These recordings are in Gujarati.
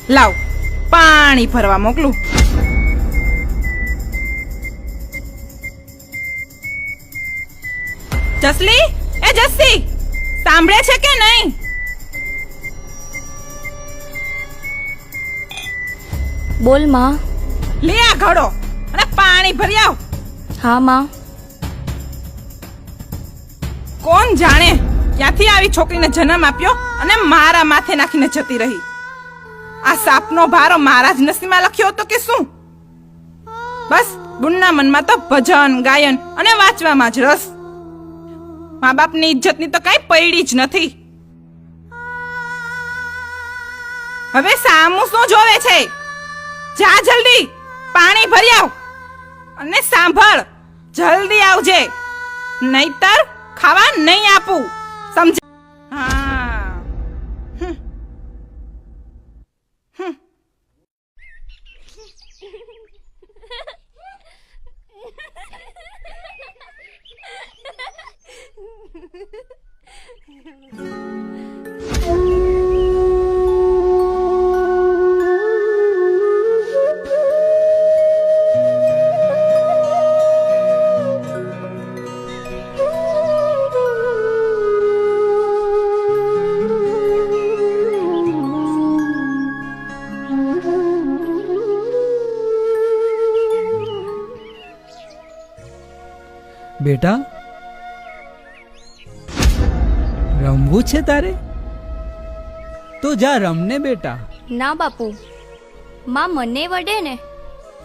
લાવ પાણી ભરવા મોકલું. જસલી, એ જસ્સી, સાંભળે છે કે નહીં? બોલ માં. લે આ ઘડો અને પાણી ભરી આવ. હા માં. કોણ જાણે ક્યાંથી આવી છોકરીને જન્મ આપ્યો અને મારા માથે નાખીને જતી રહી. આ સાપનો ભારો મારા જ નસીબમાં લખ્યો હતો કે શું? બસ બુનના મનમાં તો ભજન ગાયન અને વાંચવામાં જ રસ. મા બાપની ઇજ્જતની તો કઈ પડી જ નથી. હવે સામું શું જોવે છે? જા જલ્દી પાણી ભરી આવ અને સાંભળ, જલ્દી આવજે, નહીતર ખાવા નહીં આપું, સમજ? હા. બેટા, રમવું છે તારે? તો જા રમને બેટા. ના બાપુ, માં મને વડે ને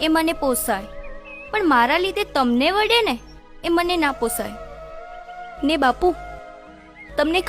એ મને પોસાય, પણ મારા લીધે તમને વડે ને એ મને ના પોસાય. ને બાપુ, તમને